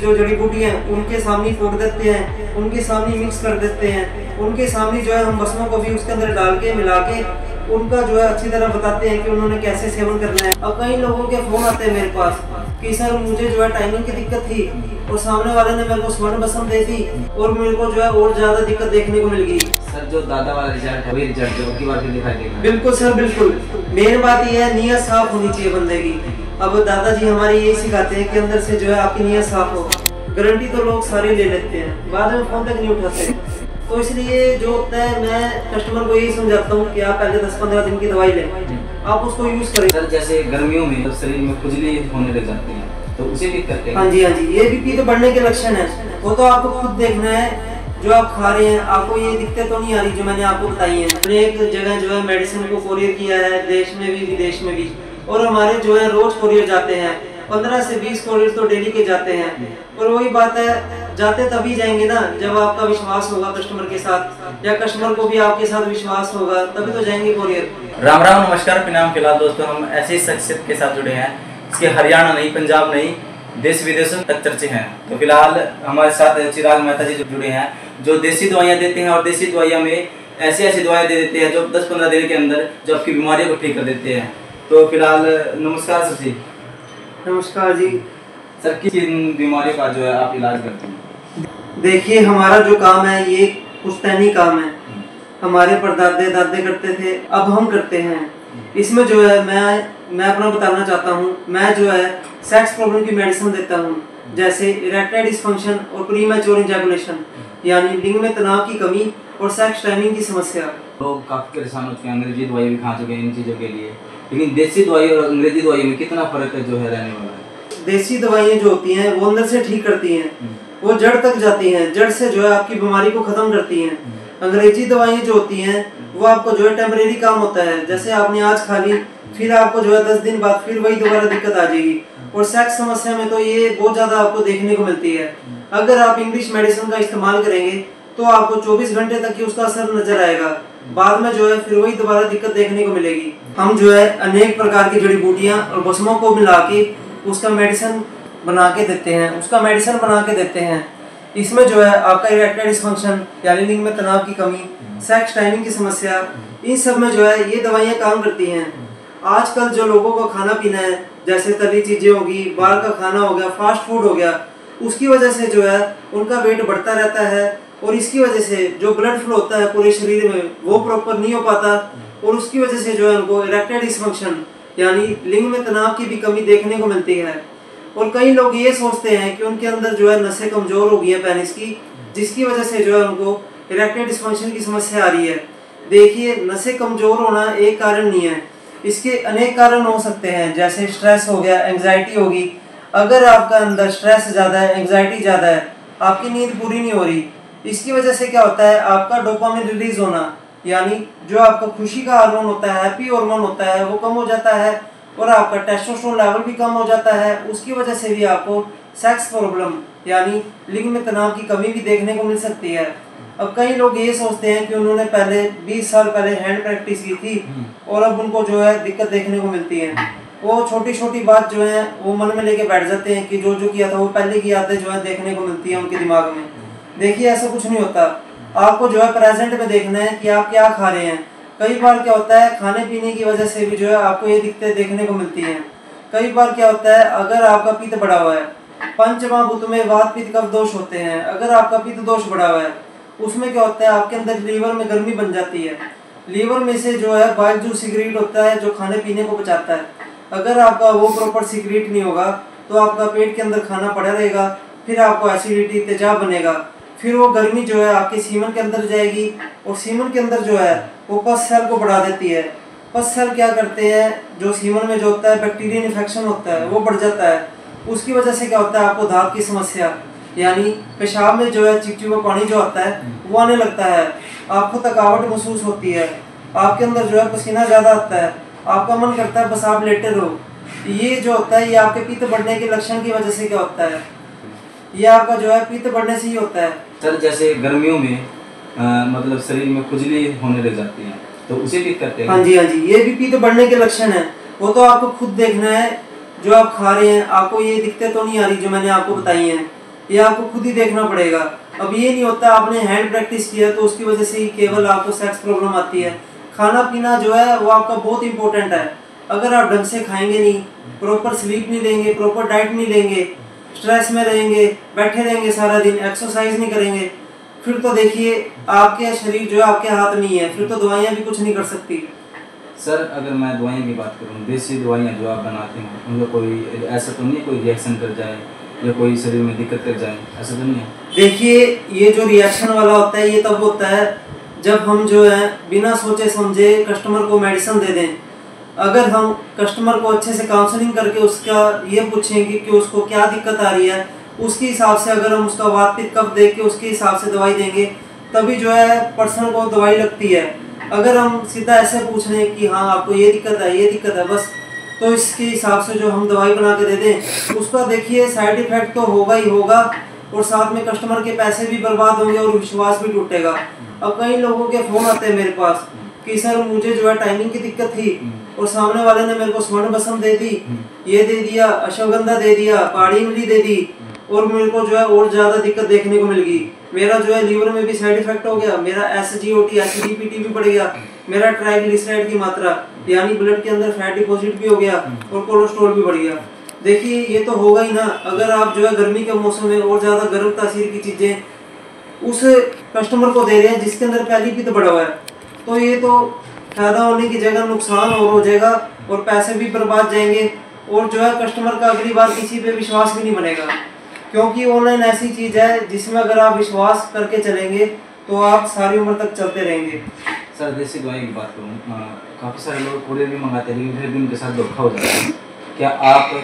जो जड़ी बूटी है उनके सामने फोड़ देते हैं, उनके सामने मिक्स कर देते हैं, उनके सामने जो है हम बसमों को भी उसके अंदर डाल के मिला के उनका जो है अच्छी तरह बताते हैं कि उन्होंने कैसे सेवन करना है। अब कई लोगों के फोन आते हैं मेरे पास कि सर मुझे जो है टाइमिंग की दिक्कत थी और सामने वाले ने मेरे को स्वर्ण बसम दे दी और मेरे को जो है और ज्यादा दिक्कत देखने को मिल गई। सर जो दादा वाला रिजल्ट है वही रिजल्ट जो की बात दिखाई देगा। बिल्कुल सर बिल्कुल, मेन बात यह है नीयत साफ होनी चाहिए बंदे की। अब दादाजी हमारे यही सिखाते हैं कि अंदर से जो है आपकी नीयत साफ हो। गारंटी तो लोग सारे ले लेते हैं, बाद में फोन तक नहीं उठाते। तो इसलिए जो होता है मैं कस्टमर को यही समझाता हूँ कि आप पहले 10-15 दिन की दवाई लें, आप उसको यूज करें। सर जैसे गर्मियों में शरीर में खुजली होने लग जाती है तो उसे भी करते हैं। हाँ जी, ये बीपी तो बढ़ने के लक्षण है। वो तो आपको खुद देखना है, जो आप खा रहे हैं आपको ये दिक्कतें तो नहीं आ रही जो मैंने आपको बताई है। मैंने एक जगह जो है मेडिसिन को कोरियर किया है, देश में भी विदेश में भी, और हमारे जो है रोज कोरियर जाते हैं, 15 से 20 कोरियर तो डेली के जाते हैं। और वही बात है, जाते तभी जाएंगे ना जब आपका विश्वास होगा कस्टमर के साथ, या कस्टमर को भी आपके साथ विश्वास होगा, तभी तो जाएंगे कोरियर। राम राम, नमस्कार, प्रणाम। फिलहाल दोस्तों हम ऐसी शख्सियत के साथ जुड़े हैं इसके हरियाणा नहीं, पंजाब नहीं, देश विदेशों तक चर्चे हैं। तो फिलहाल हमारे साथ चिराग मेहता जी जुड़े हैं जो देसी दवाइयाँ देते हैं और देसी दवाइयाँ में ऐसी ऐसी दवाएं दे देते हैं जो 10-15 दिन के अंदर जो आपकी बीमारियों को ठीक कर देते हैं। तो फिलहाल नमस्कार सर जी। नमस्कार जी। सर किन बीमारियों का जो है आप इलाज करते हैं? देखिए हमारा जो काम है ये पुश्तैनी काम है, हमारे परदादे दादे करते थे, अब हम करते हैं। इसमें जो है मैं अपना बताना चाहता हूँ, मैं जो है सेक्स प्रॉब्लम की मेडिसिन देता हूँ, जैसे इरेक्टाइल डिस्फंक्शन और प्रीमैच्योर इजैकुलेशन, यानी लिंग में तनाव की कमी और सेक्स टाइमिंग की समस्या। लोग काफी परेशान हो चुके हैं, अंग्रेजी दवाई भी खा चुके हैं इन चीज़ों के लिए, लेकिन देसी दवाई और अंग्रेजी दवाई में कितना फर्क जो है रहने वाला है? देसी दवाइयाँ जो होती हैं वो अंदर से ठीक करती हैं, वो जड़ तक जाती हैं, जड़ से जो है आपकी बीमारी को खत्म करती हैं। अंग्रेजी दवाइयाँ जो होती हैं वो आपको जो है टेम्परेरी काम होता है, जैसे आपने आज खा ली फिर आपको जो है 10 दिन बाद फिर वही दोबारा दिक्कत आ जाएगी। और सेक्स समस्या में तो ये बहुत ज़्यादा आपको देखने को मिलती है। अगर आप इंग्लिश मेडिसिन का इस्तेमाल करेंगे तो आपको 24 घंटे तक ही उसका असर नजर आएगा, बाद में जो है फिर वही दोबारा दिक्कत देखने को मिलेगी। हम जो है अनेक प्रकार की जड़ी बूटियाँ और बसमों को मिला के उसका मेडिसिन बना के देते हैं, इसमें जो है आपका इरेक्टाइल डिस्फंक्शन यानी लिंग में तनाव की कमी, सेक्स टाइमिंग की समस्या, इन सब में जो है ये दवाइयाँ काम करती हैं। आजकल जो लोगों को खाना पीना है, जैसे तली चीजें होगी, बाहर का खाना हो गया, फास्ट फूड हो गया, उसकी वजह से जो है उनका वेट बढ़ता रहता है और इसकी वजह से जो ब्लड फ्लो होता है पूरे शरीर में वो प्रॉपर नहीं हो पाता और उसकी वजह से जो है उनको इरेक्टाइल डिस्फंक्शन यानी लिंग में तनाव की भी कमी देखने को मिलती है। और कई लोग ये सोचते हैं कि उनके अंदर जो है नसें कमजोर हो गई है पेनिस की, जिसकी वजह से जो है उनको इरेक्टाइल डिस्फंक्शन की समस्या आ रही है। देखिए नसें कमजोर होना एक कारण नहीं है, इसके अनेक कारण हो सकते हैं, जैसे स्ट्रेस हो गया, एंग्जाइटी होगी। अगर आपका अंदर स्ट्रेस ज़्यादा है, एंग्जाइटी ज़्यादा है, आपकी नींद पूरी नहीं हो रही, इसकी वजह से क्या होता है आपका डोपामिन रिलीज होना, यानी जो आपका खुशी का हार्मोन होता है, हैप्पी हार्मोन होता है, वो कम हो जाता है और आपका टेस्टोस्टेरोन लेवल भी कम हो जाता है। उसकी वजह से भी आपको सेक्स प्रॉब्लम यानी लिंग में तनाव की कमी भी देखने को मिल सकती है। अब कई लोग ये सोचते हैं कि उन्होंने पहले 20 साल पहले हैंड प्रैक्टिस की थी और अब उनको जो है दिक्कत देखने को मिलती है। वो छोटी छोटी बात जो है वो मन में लेके बैठ जाते हैं कि जो किया था वो पहले की यादें जो है देखने को मिलती है उनके दिमाग में। देखिए ऐसा कुछ नहीं होता, आपको जो है प्रेजेंट में देखना है कि आप क्या खा रहे हैं। कई बार क्या होता है खाने पीने की वजह से भी जो है आपको ये दिक्कतें देखने को मिलती हैं। कई बार क्या होता है अगर आपका पित्त बढ़ा हुआ है, पंचमहाभूत में वात पित्त कफ दोष होते हैं, अगर आपका पित्त दोष बढ़ा हुआ है उसमें क्या होता है आपके अंदर लीवर में गर्मी बन जाती है। लीवर में से जो है बाइल सिक्रीट होता है जो खाने पीने को बचाता है। अगर आपका वो प्रॉपर सिक्रीट नहीं होगा तो आपका पेट के अंदर खाना पड़ा रहेगा, फिर आपको एसिडिटी तेजाब बनेगा, फिर वो गर्मी जो है आपके सीमन के अंदर जाएगी और सीमन के अंदर जो है वो पस सेल को बढ़ा देती है। पस सेल क्या करते हैं जो सीमन में जो होता है बैक्टीरियल इन्फेक्शन होता है वो बढ़ जाता है। उसकी वजह से क्या होता है आपको दांत की समस्या यानी पेशाब में जो है चिपचिपा पानी जो आता है वो आने लगता है, आपको थकावट महसूस होती है, आपके अंदर जो है पसीना ज़्यादा आता है, आपका मन करता है बस आप लेटे रहो। ये जो होता है ये आपके पित्त बढ़ने के लक्षण की वजह से क्या होता है, ये आपका जो है पित्त बढ़ने से ही होता है। सर जैसे गर्मियों में मतलब शरीर में खुजली होने लग जाती है तो उसे भी करते हैं? हाँ जी, ये भी पित्त बढ़ने के लक्षण है। वो तो आपको खुद देखना है, जो आप खा रहे हैं आपको ये दिक्कतें तो नहीं आ रही जो मैंने आपको बताई हैं। ये आपको खुद ही देखना पड़ेगा। अब ये नहीं होता आपने हैंड प्रैक्टिस किया तो उसकी वजह से ही केवल आपको सेक्स प्रॉब्लम आती है। खाना पीना जो है वो आपका बहुत इंपॉर्टेंट है। अगर आप ढंग से खाएंगे नहीं, प्रॉपर स्लीप नहीं लेंगे, प्रॉपर डाइट नहीं लेंगे, स्ट्रेस में रहेंगे, बैठे रहेंगे सारा दिन, एक्सरसाइज नहीं करेंगे, फिर तो देखिए आपके शरीर जो है आपके हाथ में ही है, फिर तो दवाइयाँ भी कुछ नहीं कर सकती। सर अगर मैं दवाइयों की बात करूँ, देसी दवाइयाँ जो आप बनाते हैं उनका कोई ऐसा तो नहीं है कोई रिएक्शन कर जाए या कोई शरीर में दिक्कत कर जाए, ऐसा तो नहीं है? देखिए ये जो रिएक्शन वाला होता है ये तब होता है जब हम जो है बिना सोचे समझे कस्टमर को मेडिसिन दे दें। अगर हम कस्टमर को अच्छे से काउंसलिंग करके उसका ये पूछेंगे कि उसको क्या दिक्कत आ रही है, उसके हिसाब से अगर हम उसका वात पित्त कफ देख के उसके हिसाब से दवाई देंगे तभी जो है पर्सन को दवाई लगती है। अगर हम सीधा ऐसे पूछ रहे हैं कि हाँ आपको ये दिक्कत है, ये दिक्कत है बस, तो इसके हिसाब से जो हम दवाई बना के दे दें उसका देखिए साइड इफेक्ट तो होगा ही होगा और साथ में कस्टमर के पैसे भी बर्बाद होंगे और विश्वास भी टूटेगा। अब कई लोगों के फ़ोन आते हैं मेरे पास कि सर मुझे जो है टाइमिंग की दिक्कत थी और सामने वाले ने मेरे को स्वर्ण बसम दे दी, ये दे दिया, अश्वगंधा दे दिया, पहाड़ी इमली दे दी और मेरे को जो है और ज़्यादा दिक्कत देखने को मिल गई। मेरा जो है लीवर में भी साइड इफेक्ट हो गया, मेरा SGOT एसिडिटी भी बढ़ गया, मेरा ट्राइग्लिसराइड की मात्रा यानी ब्लड के अंदर फैट डिपॉजिट भी हो गया और कोलेस्ट्रॉल भी बढ़ गया। देखिए ये तो होगा ही ना। अगर आप जो है गर्मी के मौसम में और ज़्यादा गर्म तासीर की चीज़ें उस कस्टमर को दे रहे हैं जिसके अंदर पहले भी तो बढ़ा हुआ है, तो ये तो फायदा होने की जगह नुकसान और हो जाएगा और पैसे भी बर्बाद जाएंगे और जो है कस्टमर का अगली बार किसी पे विश्वास भी नहीं बनेगा। क्योंकि ऑनलाइन ऐसी चीज़ है जिसमें अगर आप विश्वास करके चलेंगे तो आप सारी उम्र तक चलते रहेंगे। सर देसी दवाई की बात करूँ, काफ़ी सारे लोग कुरियर भी मंगाते हैं लेकिन फिर भी उनके साथ धोखा हो जाता है, क्या आप